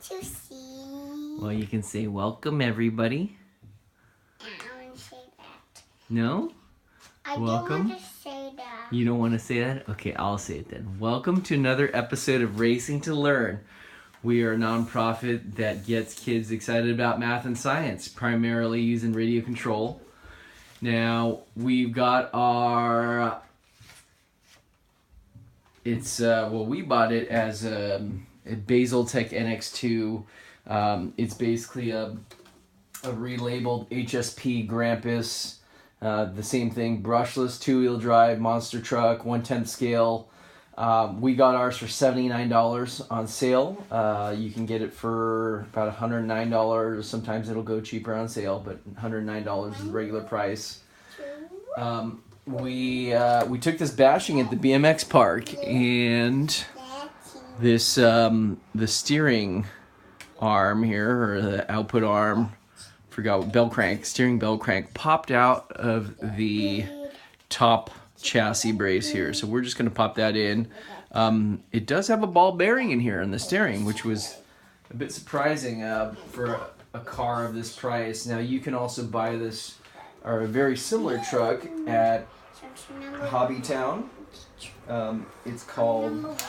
to see. Well, you can say welcome, everybody. I don't want to say that. No? I Welcome. do want to say that. You don't want to say that? Okay, I'll say it then. Welcome to another episode of Racing to Learn. We are a nonprofit that gets kids excited about math and science, primarily using radio control. Now, we've got our... we bought it as a Baseltek NX2. It's basically a relabeled HSP Grampus. The same thing, brushless, two-wheel drive, monster truck, 1/10 scale. We got ours for $79 on sale. You can get it for about $109. Sometimes it'll go cheaper on sale, but $109 is the regular price. We took this bashing at the BMX park, and this the steering arm here, or the output arm, forgot what, bell crank, steering bell crank, popped out of the top chassis brace here. So we're just going to pop that in. It does have a ball bearing in here in the steering, which was a bit surprising for a car of this price. Now you can also buy this, or a very similar truck, at Hobbytown. It's called...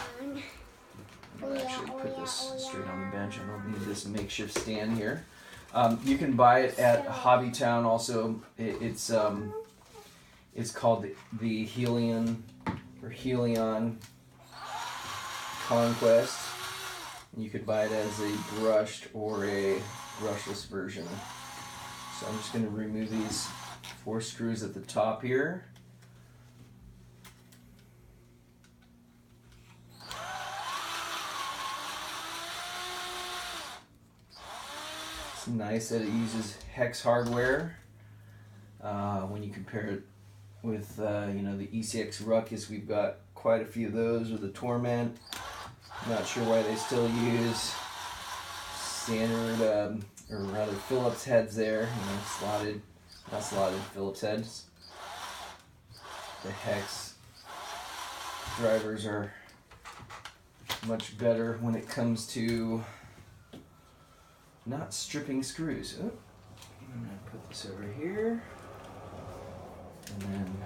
I'll actually put this straight on the bench. I don't need this makeshift stand here. You can buy it at Hobbytown also. It's called the Helion or Helion Conquest. You could buy it as a brushed or a brushless version. So I'm just going to remove these 4 screws at the top here. It's nice that it uses hex hardware. When you compare it with the ECX Ruckus, we've got quite a few of those, or the Torment. Not sure why they still use standard, or rather Phillips heads there, not slotted Phillips heads. The hex drivers are much better when it comes to not stripping screws. Oh, I'm going to put this over here, and then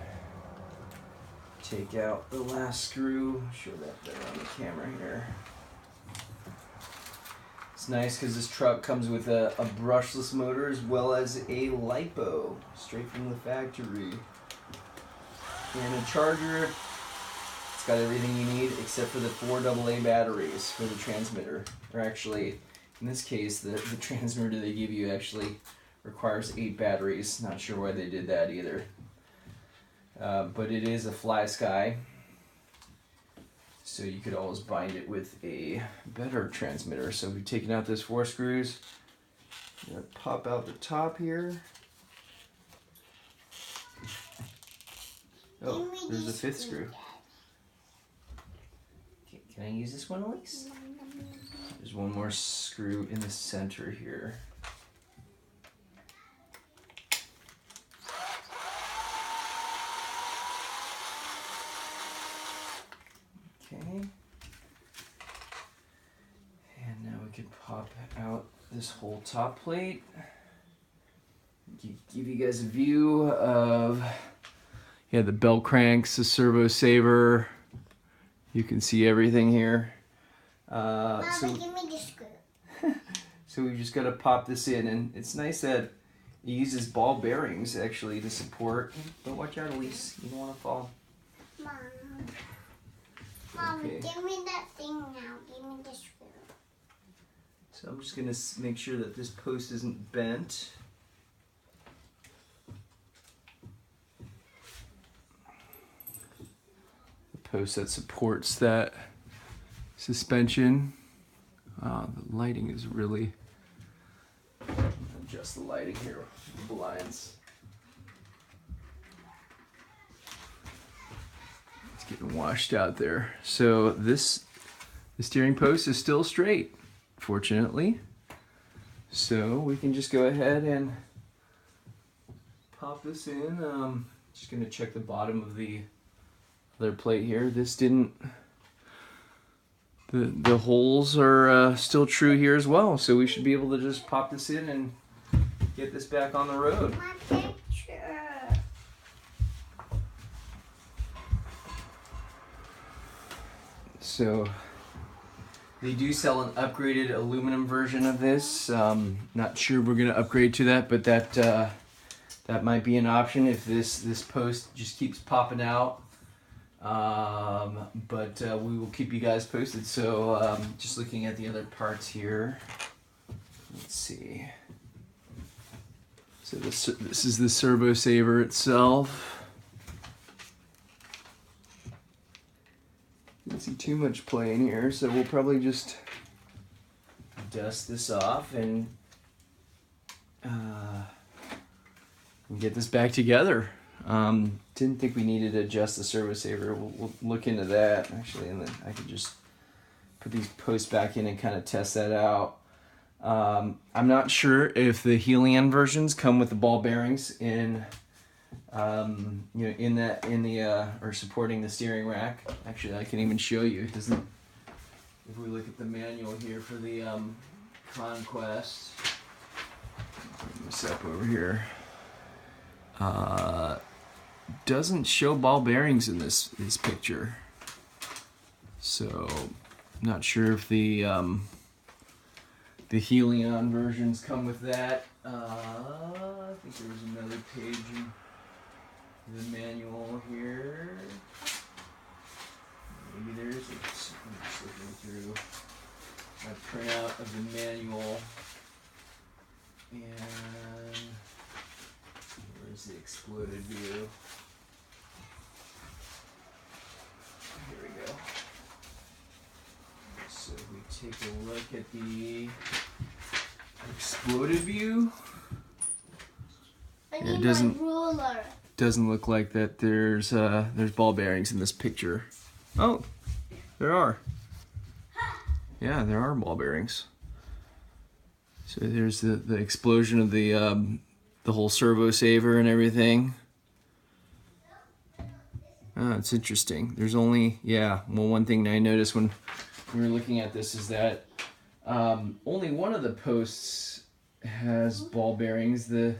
take out the last screw. Show that better on the camera here. It's nice because this truck comes with a brushless motor as well as a LiPo, straight from the factory. And a charger. It's got everything you need except for the 4 AA batteries for the transmitter. Or actually, in this case, the transmitter they give you actually requires 8 batteries. Not sure why they did that either. But it is a fly sky, so you could always bind it with a better transmitter. So we've taken out those 4 screws. I'm going to pop out the top here. Oh, there's a 5th screw. Okay, can I use this one at least? There's one more screw in the center here. Okay. And now we can pop out this whole top plate. Give you guys a view of the bell cranks, the servo saver. You can see everything here. Mama, give me the screw. So we've just got to pop this in, and it's nice that it uses ball bearings actually to support. But watch out, Elise, you don't want to fall. Mom, Okay. give me that thing now. Give me the screw. So I'm just going to make sure that this post isn't bent. The post that supports that suspension. The lighting is really... Adjust the lighting here, the blinds. It's getting washed out there. So the steering post is still straight, fortunately. So we can just go ahead and pop this in. Just going to check the bottom of the other plate here. This didn't The holes are still true here as well, so we should be able to just pop this in and get this back on the road. My picture. So they do sell an upgraded aluminum version of this. Not sure we're gonna upgrade to that, but that might be an option if this post just keeps popping out. But we will keep you guys posted. So just looking at the other parts here. Let's see. So this is the servo saver itself. Don't see too much play in here, so we'll probably just dust this off and get this back together. Didn't think we needed to adjust the servo saver. We'll look into that actually, and then I can just put these posts back in and kind of test that out. I'm not sure if the Helion versions come with the ball bearings in or supporting the steering rack. Actually, I can even show you. It doesn't. If we look at the manual here for the Conquest, bring this up over here. Doesn't show ball bearings in this picture, so not sure if the Helion versions come with that. I think there was another page in the manual here. Maybe there is. I'm just looking through my printout of the manual, and where's the exploded view? Here we go. So if we take a look at the exploded view, it doesn't look like that there's ball bearings in this picture. Oh, there are. Yeah, there are ball bearings. So there's the explosion of the whole servo saver and everything. Oh, it's interesting. There's only, one thing I noticed when we were looking at this is that only one of the posts has ball bearings. The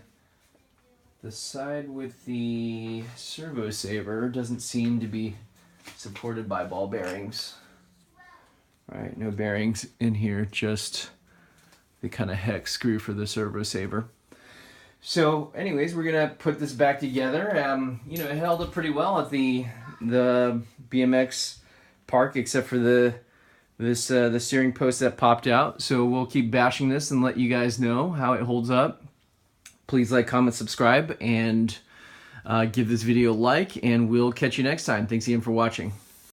side with the servo saver doesn't seem to be supported by ball bearings. Right, no bearings in here, just the kind of hex screw for the servo saver. So anyways, we're gonna put this back together. It held up pretty well at the BMX park, except for the steering post that popped out. So we'll keep bashing this and let you guys know how it holds up. Please like, comment, subscribe, and give this video a like, and we'll catch you next time. Thanks again for watching.